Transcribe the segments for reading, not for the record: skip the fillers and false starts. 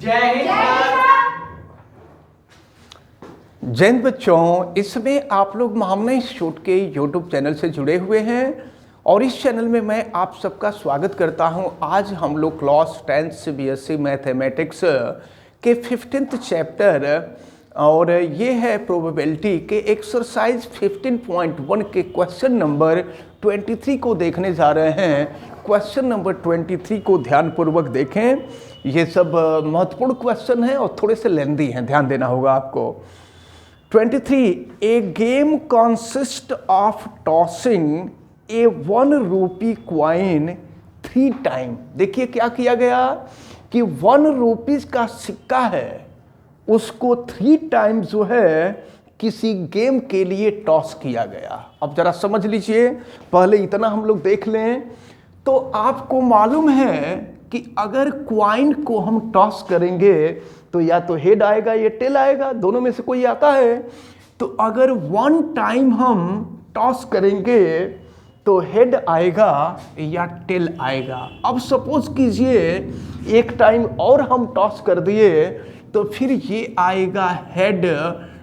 जय हिंद। जय हिंद बच्चों, इसमें आप लोग महामना इंस्टीट्यूट के यूट्यूब चैनल से जुड़े हुए हैं और इस चैनल में मैं आप सबका स्वागत करता हूं। आज हम लोग क्लास 10th से बीएससी मैथमेटिक्स के 15th चैप्टर और ये है प्रोबेबिलिटी के एक्सरसाइज 15.1 के क्वेश्चन नंबर 23 को देखने जा रहे हैं। क्वेश्चन नंबर 23 को ध्यानपूर्वक देखें। ये सब महत्वपूर्ण क्वेश्चन हैं और थोड़े से लेंदी हैं, ध्यान देना होगा आपको। 23, ए गेम कंसिस्ट ऑफ टॉसिंग ए 1 रूपी क्वाइन 3 टाइम। देखिए क्या किया गया कि 1 रुपीज का सिक्का है, उसको 3 टाइम जो है किसी गेम के लिए टॉस किया गया। अब जरा समझ लीजिए, पहले इतना हम लोग देख लें तो आपको मालूम है कि अगर क्वाइन को हम टॉस करेंगे तो या तो हेड आएगा या टेल आएगा, दोनों में से कोई आता है। तो अगर 1 टाइम हम टॉस करेंगे तो हेड आएगा या टेल आएगा। अब सपोज कीजिए एक टाइम और हम टॉस कर दिए तो फिर ये आएगा हेड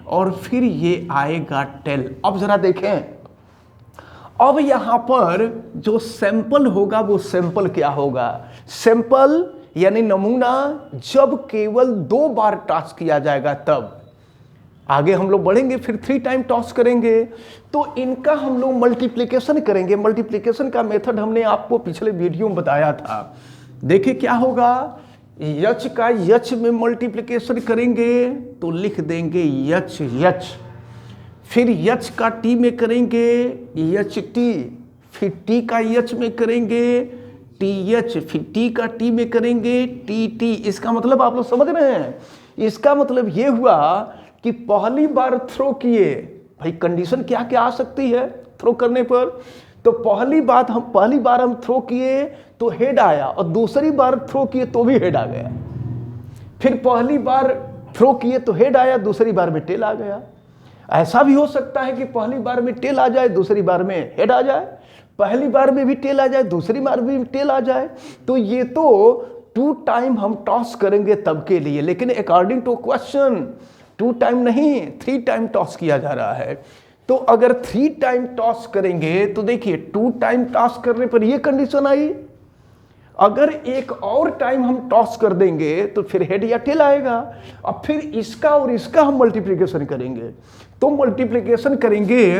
और फिर ये आएगा टेल। अब जरा देखें, अब यहां पर जो सैंपल होगा वो सैंपल क्या होगा? सैंपल यानी नमूना जब केवल 2 बार टॉस किया जाएगा तब। आगे हम लोग बढ़ेंगे फिर 3 टाइम टॉस करेंगे तो इनका हम लोग मल्टीप्लिकेशन करेंगे। मल्टीप्लिकेशन का मेथड हमने आपको पिछले वीडियो में बताया था। देखिए क्या होगा, यच का यच में मल्टीप्लिकेशन करेंगे तो लिख देंगे यच यच, फिर यच का टी में करेंगे यच टी, फिर टी का यच में करेंगे टी एच, फिर टी का टी में करेंगे टी टी। इसका मतलब आप लोग समझ रहे हैं? इसका मतलब ये हुआ कि पहली बार थ्रो किए, भाई कंडीशन क्या क्या आ सकती है थ्रो करने पर। तो पहली बार हम थ्रो किए तो हेड आया और दूसरी बार थ्रो किए तो भी हेड आ गया। फिर पहली बार थ्रो किए तो हेड आया, दूसरी बार में टेल आ गया। ऐसा भी हो सकता है कि पहली बार में टेल आ जाए, दूसरी बार में हेड आ जाए, पहली बार में भी टेल आ जाए, दूसरी बार में भी टेल आ जाए। तो ये तो 2 टाइम हम टॉस करेंगे तब के लिए, लेकिन अकॉर्डिंग टू क्वेश्चन 2 टाइम नहीं 3 टाइम टॉस किया जा रहा है। तो अगर 3 टाइम टॉस करेंगे तो देखिए 2 टाइम टॉस करने पर ये कंडीशन आई, अगर एक और टाइम हम टॉस कर देंगे तो फिर हेड या टेल आएगा। अब फिर इसका और इसका हम मल्टीप्लिकेशन करेंगे, तो मल्टीप्लिकेशन करेंगे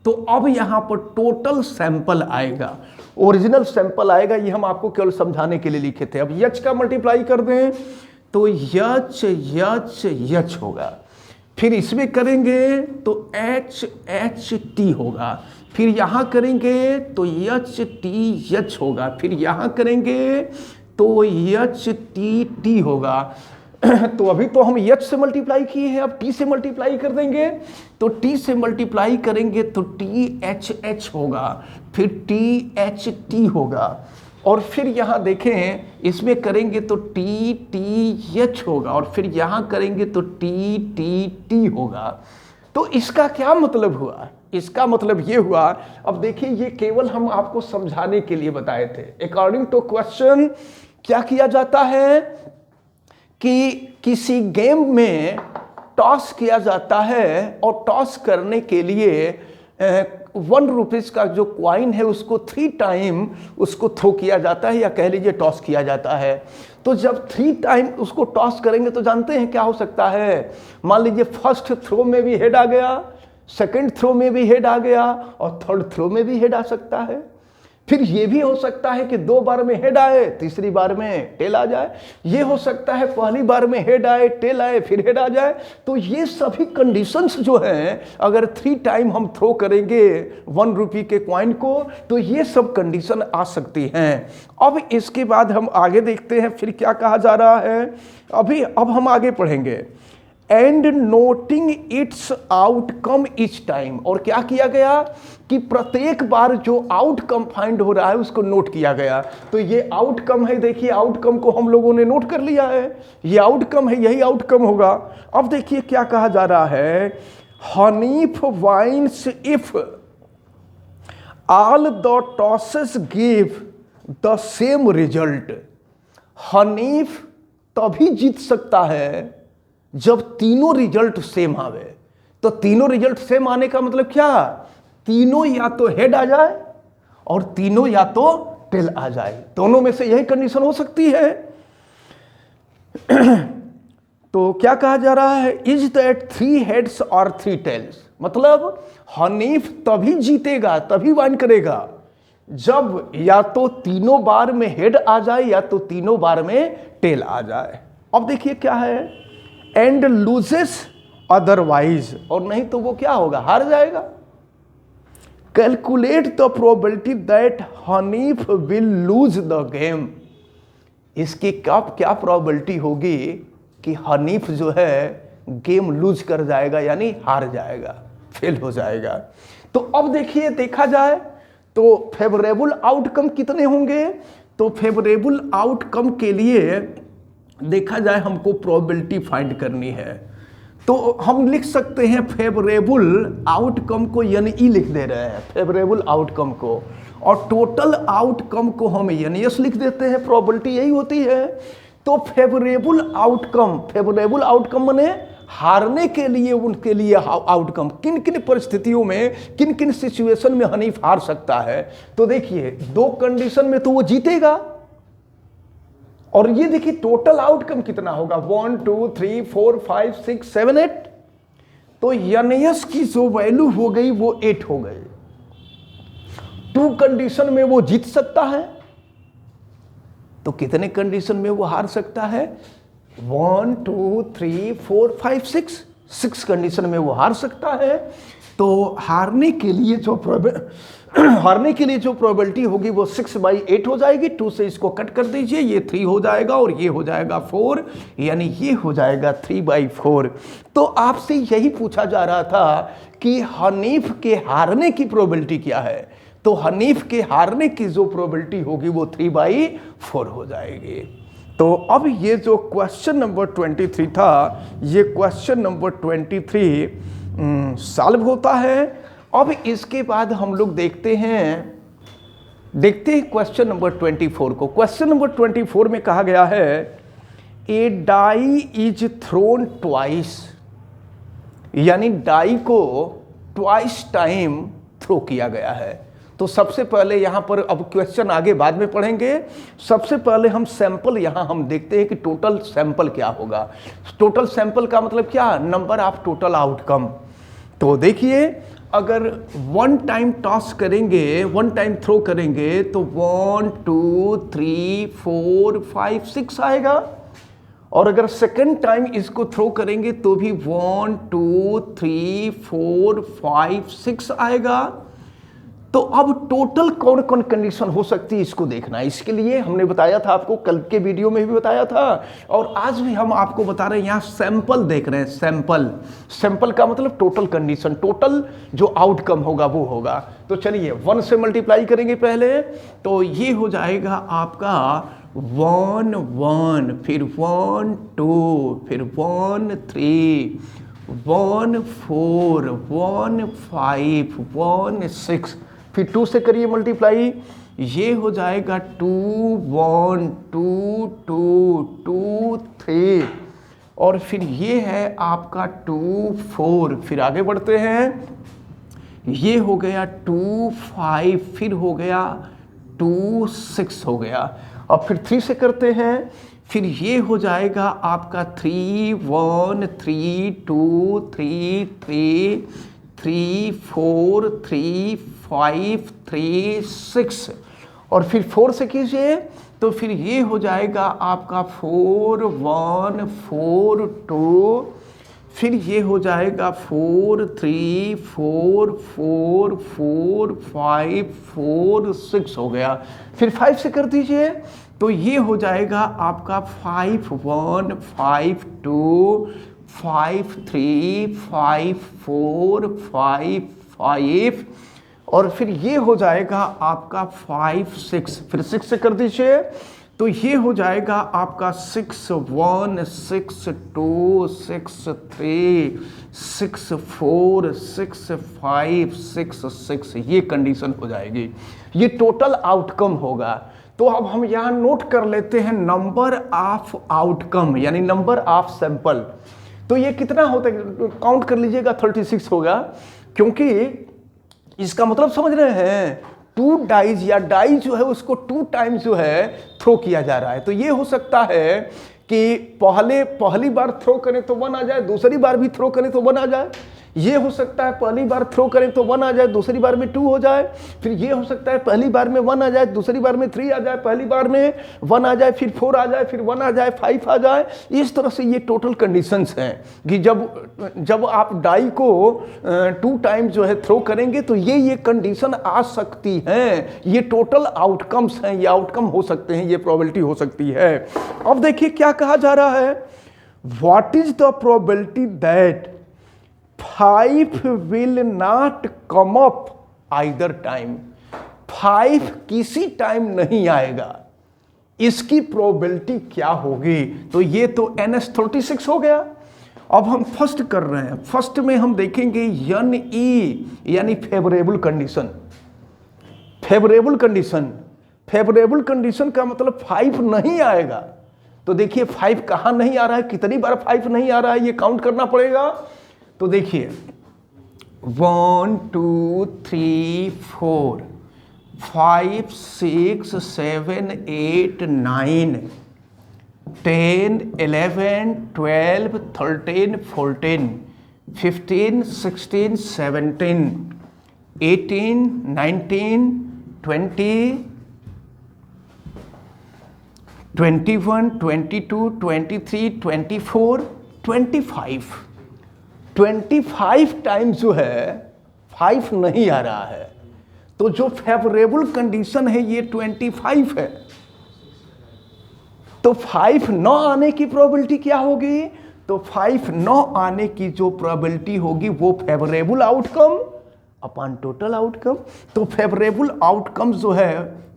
तो अब यहां पर टोटल सैंपल आएगा, ओरिजिनल सैंपल आएगा। ये हम आपको केवल समझाने के लिए लिखे थे। अब यच का मल्टीप्लाई कर दें तो यच यच यच होगा, फिर इसमें करेंगे तो एच एच टी होगा, फिर यहां करेंगे तो यच टी यच होगा, फिर यहां करेंगे तो यच टी टी होगा। तो अभी तो हम यच से मल्टीप्लाई किए हैं, अब टी से मल्टीप्लाई कर देंगे तो टी से मल्टीप्लाई करेंगे तो टी एच एच होगा, फिर टी एच टी होगा, और फिर यहां देखें इसमें करेंगे तो टी टी एच होगा, और फिर यहां करेंगे तो टी टी टी होगा। तो इसका क्या मतलब हुआ? इसका मतलब ये हुआ, अब देखिए ये केवल हम आपको समझाने के लिए बताए थे। अकॉर्डिंग टू क्वेश्चन क्या किया जाता है कि किसी गेम में टॉस किया जाता है और टॉस करने के लिए 1 रुपीज का जो क्वाइन है उसको 3 टाइम उसको थ्रो किया जाता है, या कह लीजिए टॉस किया जाता है। तो जब 3 टाइम उसको टॉस करेंगे तो जानते हैं क्या हो सकता है। मान लीजिए फर्स्ट थ्रो में भी हेड आ गया, सेकंड थ्रो में भी हेड आ गया और थर्ड थ्रो में भी हेड आ सकता है। फिर ये भी हो सकता है कि 2 बार में हेड आए, तीसरी बार में टेल आ जाए। ये हो सकता है पहली बार में हेड आए, टेल आए, फिर हेड आ जाए। तो ये सभी कंडीशंस जो हैं, अगर 3 टाइम हम थ्रो करेंगे 1 रुपये के क्वाइन को तो ये सब कंडीशन आ सकती हैं। अब इसके बाद हम आगे देखते हैं फिर क्या कहा जा रहा है। अब हम आगे पढ़ेंगे। And noting it's outcome each time, और क्या किया गया कि प्रत्येक बार जो आउटकम फाइंड हो रहा है उसको नोट किया गया। तो ये आउटकम है, देखिए आउटकम को हम लोगों ने नोट कर लिया है, ये आउटकम है, यही आउटकम होगा। अब देखिए क्या कहा जा रहा है, Hanif wins if all the tosses give the same result. Hanif तभी जीत सकता है जब तीनों रिजल्ट सेम आवे। तो तीनों रिजल्ट सेम आने का मतलब क्या, तीनों या तो हेड आ जाए और तीनों या तो टेल आ जाए, दोनों में से यही कंडीशन हो सकती है। तो क्या कहा जा रहा है, इज दैट 3 हेड्स और 3 टेल्स, मतलब हनीफ तभी जीतेगा, तभी वाइन करेगा जब या तो तीनों बार में हेड आ जाए या तो तीनों बार में टेल आ जाए। अब देखिए क्या है, एंड लूजेस अदरवाइज, और नहीं तो वो क्या होगा, हार जाएगा। Calculate the probability that Hanif will lose the game, इसकी कब क्या प्रोबेबिलिटी होगी कि हनीफ जो है गेम लूज कर जाएगा, यानी हार जाएगा, फेल हो जाएगा। तो अब देखिए, देखा जाए तो फेवरेबल आउटकम कितने होंगे, तो फेवरेबल आउटकम के लिए देखा जाए हमको प्रोबेबिलिटी फाइंड करनी है। तो हम लिख सकते हैं फेवरेबल आउटकम को यानी ई लिख दे रहे हैं फेवरेबल आउटकम को, और टोटल आउटकम को हम यानी एस लिख देते हैं, प्रोबेबिलिटी यही होती है। तो फेवरेबल आउटकम माने हारने के लिए, उनके लिए आउटकम, किन किन परिस्थितियों में, किन किन सिचुएशन में हनीफ हार सकता है। तो देखिए 2 कंडीशन में तो वो जीतेगा, और ये देखिए टोटल आउटकम कितना होगा, 1 2 3 4 5 6 7 8, तो एस की जो वैल्यू हो गई वो 8 हो गई। 2 कंडीशन में वो जीत सकता है, तो कितने कंडीशन में वो हार सकता है, 1 2 3 4 5 6 कंडीशन में वो हार सकता है। तो हारने के लिए जो प्रोबेबिलिटी होगी वो 6/8 हो जाएगी। 2 से इसको कट कर दीजिए, ये 3 हो जाएगा और ये हो जाएगा 4, यानी ये हो जाएगा 3/4। तो आपसे यही पूछा जा रहा था कि हनीफ के हारने की प्रोबेबिलिटी क्या है, तो हनीफ के हारने की जो प्रोबेबिलिटी होगी वो 3/4 हो जाएगी। तो अब ये जो क्वेश्चन नंबर 23 था, ये क्वेश्चन नंबर 23 सॉल्व होता है। अब इसके बाद हम लोग देखते हैं क्वेश्चन नंबर 24 को। क्वेश्चन नंबर 24 में कहा गया है, ए डाई इज थ्रोन ट्वाइस, यानी डाई को ट्वाइस टाइम थ्रो किया गया है। तो सबसे पहले यहाँ पर, अब क्वेश्चन आगे बाद में पढ़ेंगे, सबसे पहले हम सैंपल यहाँ हम देखते हैं कि टोटल सैंपल क्या होगा। टोटल सैंपल का मतलब क्या, नंबर ऑफ टोटल आउटकम। तो देखिए अगर 1 टाइम टॉस करेंगे, 1 टाइम थ्रो करेंगे तो 1 2 3 4 5 6 आएगा, और अगर सेकंड टाइम इसको थ्रो करेंगे तो भी 1 2 3 4 5 6 आएगा। तो अब टोटल कौन कौन कंडीशन हो सकती है इसको देखना है। इसके लिए हमने बताया था आपको, कल के वीडियो में भी बताया था और आज भी हम आपको बता रहे हैं। यहाँ सैंपल देख रहे हैं, सैंपल का मतलब टोटल कंडीशन, टोटल जो आउटकम होगा वो होगा। तो चलिए 1 से मल्टीप्लाई करेंगे पहले, तो ये हो जाएगा आपका 1 1, फिर 1 2, फिर 1 3, 1 4, 1 5, 1 6, फिर 2 से करिए मल्टीप्लाई, ये हो जाएगा 2 1 2 2 2 3, और फिर ये है आपका 2 4, फिर आगे बढ़ते हैं, ये हो गया 2 5, फिर हो गया 2 6 हो गया। अब फिर 3 से करते हैं, फिर ये हो जाएगा आपका 3 1 3 2 3 3 3 4 3 5 3 6, और फिर 4 से कीजिए तो फिर ये हो जाएगा आपका 4 1 4 2, फिर ये हो जाएगा 4 3 4 4 4 5 4 6 हो गया। फिर 5 से कर दीजिए तो ये हो जाएगा आपका 5 1 5 2 5 3 5 4 5 5, और फिर ये हो जाएगा आपका 5 6, फिर 6 से कर दीजिए तो ये हो जाएगा आपका 6 1 6 2 6 3 6 4 6 5 6 6, ये कंडीशन हो जाएगी। ये टोटल आउटकम होगा। तो अब हम यहाँ नोट कर लेते हैं नंबर ऑफ आउटकम यानी नंबर ऑफ सैंपल। तो ये कितना होता है, काउंट कर लीजिएगा, 36 होगा, क्योंकि इसका मतलब समझ रहे हैं, 2 डाइज या डाइज जो है उसको 2 टाइम्स जो है थ्रो किया जा रहा है। तो ये हो सकता है कि पहली बार थ्रो करें तो 1 आ जाए, दूसरी बार भी थ्रो करें तो 1 आ जाए। ये हो सकता है पहली बार थ्रो करें तो 1 आ जाए, दूसरी बार में 2 हो जाए। फिर ये हो सकता है पहली बार में 1 आ जाए, दूसरी बार में 3 आ जाए, पहली बार में 1 आ जाए, फिर 4 आ जाए, फिर 1 आ जाए, 5 आ जाए। इस तरह से ये टोटल कंडीशंस हैं कि जब आप डाई को 2 टाइम जो है थ्रो करेंगे तो ये कंडीशन आ सकती हैं। ये टोटल आउटकम्स हैं, ये आउटकम हो सकते हैं, ये प्रोबेबिलिटी हो सकती है। अब देखिए क्या कहा जा रहा है, what is the probability that 5 will not come up either time। 5 किसी टाइम नहीं आएगा, इसकी प्रोबेबिलिटी क्या होगी? तो ये तो NS36 हो गया। अब हम फर्स्ट कर रहे हैं, फर्स्ट में हम देखेंगे NE यानी favourable condition. Favourable condition, favourable condition का मतलब 5 नहीं आएगा। तो देखिए 5 कहां नहीं आ रहा है, कितनी बार 5 नहीं आ रहा है, ये काउंट करना पड़ेगा। तो देखिए 1 2 3 4 5 6 7 8 9 10 11 12 13 14 15 16 17 18 19 20 21 22 23 24 25 25 टाइम्स जो है 5 नहीं आ रहा है। तो जो फेवरेबल कंडीशन है ये 25 है। तो 5 न आने की प्रोबेबिलिटी क्या होगी? तो 5 न आने की जो प्रोबेबिलिटी होगी वो favourable outcome upon total outcome. तो फेवरेबल आउटकम जो है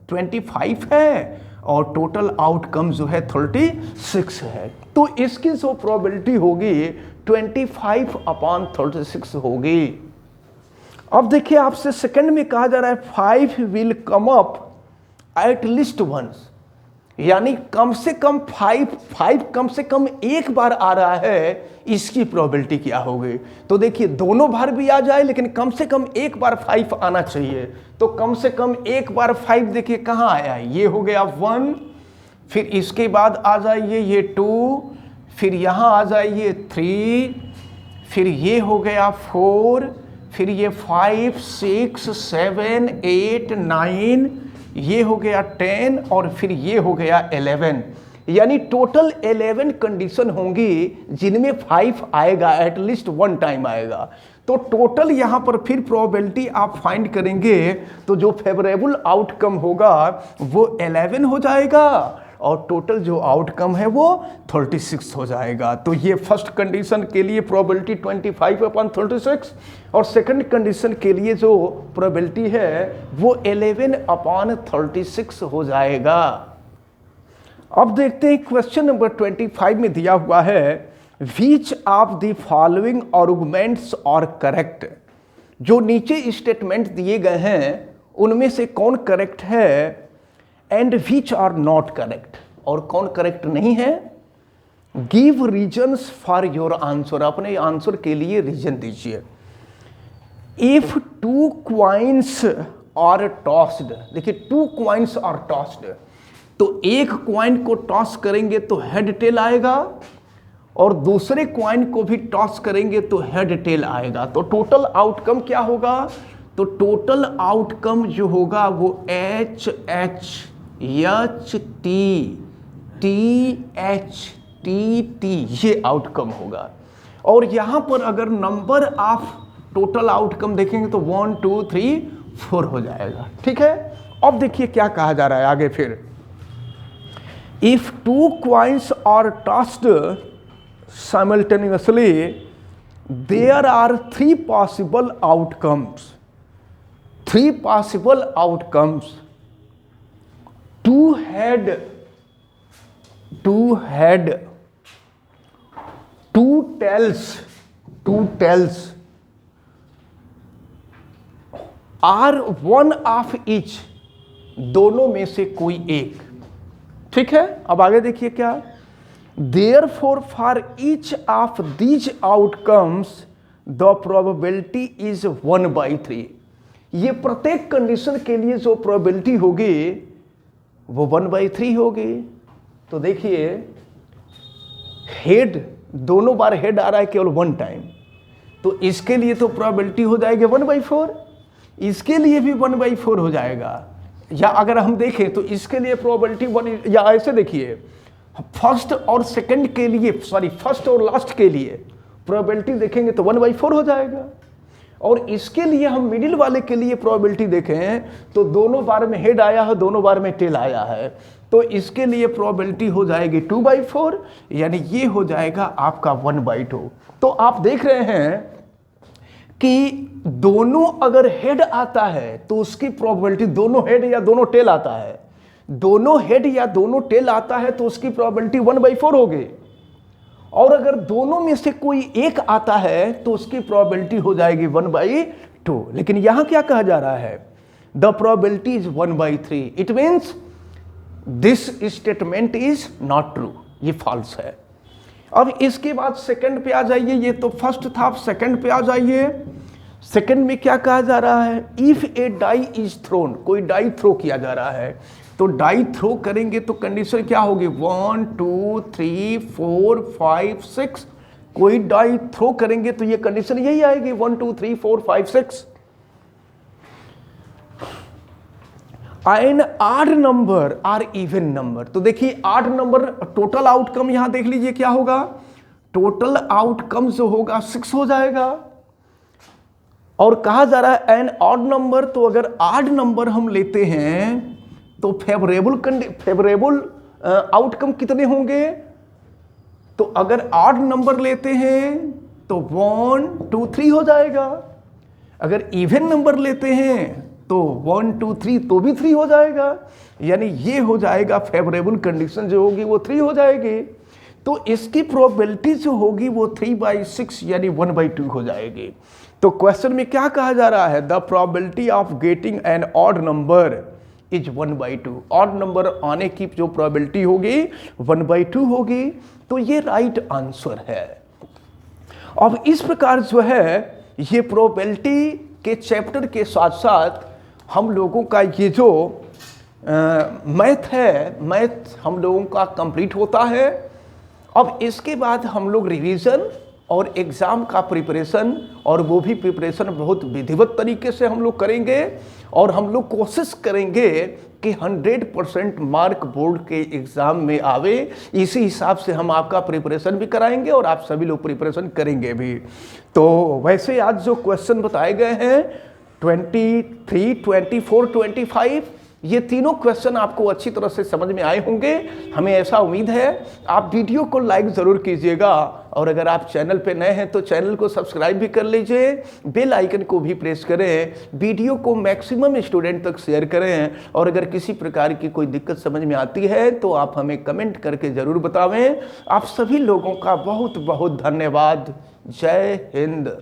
25 है और टोटल आउटकम जो है 36 है। तो इसकी जो प्रोबेबिलिटी होगी 25 अपॉन 36 होगी। अब देखिए आपसे सेकंड में कहा जा रहा है 5 will come up at least once, यानी कम से कम 5 कम से कम एक बार आ रहा है, इसकी प्रोबेबिलिटी क्या होगी? तो देखिए दोनों बार भी आ जाए लेकिन कम से कम एक बार 5 आना चाहिए। तो कम से कम एक बार 5 देखिए कहाँ आया है, ये हो गया 1, फिर इसके बाद आ जाइए ये 2, फिर यहाँ आ जाइए 3, फिर ये हो गया 4, फिर ये 5 6 7 8 9, ये हो गया 10 और फिर ये हो गया 11। यानी टोटल 11 कंडीशन होंगी जिनमें 5 आएगा, एटलीस्ट 1 टाइम आएगा। तो टोटल यहाँ पर फिर प्रोबेबिलिटी आप फाइंड करेंगे तो जो फेवरेबल आउटकम होगा वो 11 हो जाएगा और टोटल जो आउटकम है वो 36 हो जाएगा। तो ये फर्स्ट कंडीशन के लिए प्रोबेबिलिटी 25 अपॉन 36 और सेकंड कंडीशन के लिए जो प्रोबेबिलिटी है वो 11 अपॉन 36 हो जाएगा। अब देखते हैं क्वेश्चन नंबर 25 में दिया हुआ है, which of the following arguments are correct. जो नीचे स्टेटमेंट दिए गए हैं उनमें से कौन करेक्ट है, and which are not correct, और कौन करेक्ट नहीं है। Give reasons for your answer, अपने आंसर के लिए रीजन दीजिए। इफ 2 क्वाइंस आर टॉस्ड, देखिए 2 क्वाइंस आर टॉस्ड, तो एक क्वाइन को टॉस करेंगे तो हेड टेल आएगा और दूसरे क्वाइन को भी टॉस करेंगे तो हेड टेल आएगा। तो टोटल आउटकम क्या होगा? तो टोटल आउटकम जो होगा वो HH TT ये आउटकम होगा। और यहां पर अगर नंबर ऑफ टोटल आउटकम देखेंगे तो 1 2 3 4 हो जाएगा। ठीक है, अब देखिए क्या कहा जा रहा है आगे फिर। If 2 coins are tossed simultaneously there are 3 possible outcomes, 3 possible outcomes: 2 head, 2 tails, 2 tails, or one of each, दोनों में से कोई एक। ठीक है, अब आगे देखिए क्या, therefore for each of these outcomes the probability is 1/3। ये प्रत्येक कंडीशन के लिए जो प्रोबेबिलिटी होगी वो 1/3 होगी। तो देखिए हेड, दोनों बार हेड आ रहा है केवल 1 टाइम, तो इसके लिए तो प्रोबेबिलिटी हो जाएगी 1/4, इसके लिए भी 1/4 हो जाएगा। या अगर हम देखें तो इसके लिए प्रोबेबिलिटी 1, या ऐसे देखिए फर्स्ट और सेकंड के लिए, सॉरी फर्स्ट और लास्ट के लिए प्रोबेबिलिटी देखेंगे तो 1/4 हो जाएगा। और इसके लिए हम मिडिल वाले के लिए प्रोबेबिलिटी देखें तो दोनों बार में हेड आया है, दोनों बार में टेल आया है, तो इसके लिए प्रोबेबिलिटी हो जाएगी 2/4, यानी ये हो जाएगा आपका 1/2। तो आप देख रहे हैं कि दोनों अगर हेड आता है तो उसकी प्रोबेबिलिटी, दोनों हेड या दोनों टेल आता है, दोनों हेड या दोनों टेल आता है तो उसकी प्रोबेबिलिटी 1/4 होगी। और अगर दोनों में से कोई एक आता है तो उसकी प्रोबेबिलिटी हो जाएगी 1/2। लेकिन यहां क्या कहा जा रहा है, the probability is 1/3, it means this statement is not true, ये फॉल्स है। अब इसके बाद सेकंड पे आ जाइए, ये तो फर्स्ट था, अब सेकंड पे आ जाइए। सेकंड में क्या कहा जा रहा है, if a die is thrown, कोई डाई थ्रो किया जा रहा है, तो डाई थ्रो करेंगे तो कंडीशन क्या होगी, 1 2 3 4 5 6, कोई डाई थ्रो करेंगे तो ये कंडीशन यही आएगी 1 2 3 4 5 6। An odd number or even number, तो देखिए आड नंबर, टोटल आउटकम यहां देख लीजिए क्या होगा, टोटल आउटकम जो होगा 6 हो जाएगा। और कहा जा रहा है एन ऑड नंबर, तो अगर आड नंबर हम लेते हैं तो फेवरेबल आउटकम कितने होंगे, तो अगर ऑड नंबर लेते हैं तो 1 2 3 हो जाएगा, अगर इवन नंबर लेते हैं तो 1 2 3 तो भी 3 हो जाएगा, यानी ये हो जाएगा फेवरेबल कंडीशन जो होगी वो 3 हो जाएगी। तो इसकी प्रोबेबिलिटी जो होगी वो 3/6 यानी 1/2 हो जाएगी। तो क्वेश्चन में क्या कहा जा रहा है, the probability of getting an odd number is 1/2, odd number आने की जो प्रोबेबिलिटी होगी 1/2 होगी। तो ये राइट आंसर है। अब इस प्रकार जो है ये प्रोबेबिलिटी के चैप्टर के साथ साथ हम लोगों का ये जो मैथ है, मैथ हम लोगों का कंप्लीट होता है। अब इसके बाद हम लोग रिवीजन और एग्ज़ाम का प्रिपरेशन, और वो भी प्रिपरेशन बहुत विधिवत तरीके से हम लोग करेंगे, और हम लोग कोशिश करेंगे कि 100% मार्क बोर्ड के एग्ज़ाम में आवे। इसी हिसाब से हम आपका प्रिपरेशन भी कराएंगे और आप सभी लोग प्रिपरेशन करेंगे भी। तो वैसे आज जो क्वेश्चन बताए गए हैं 23, 24, 25, ये तीनों क्वेश्चन आपको अच्छी तरह से समझ में आए होंगे, हमें ऐसा उम्मीद है। आप वीडियो को लाइक ज़रूर कीजिएगा, और अगर आप चैनल पे नए हैं तो चैनल को सब्सक्राइब भी कर लीजिए, बेल आइकन को भी प्रेस करें, वीडियो को मैक्सिमम स्टूडेंट तक शेयर करें, और अगर किसी प्रकार की कोई दिक्कत समझ में आती है तो आप हमें कमेंट करके ज़रूर बतावें। आप सभी लोगों का बहुत बहुत धन्यवाद। जय हिंद।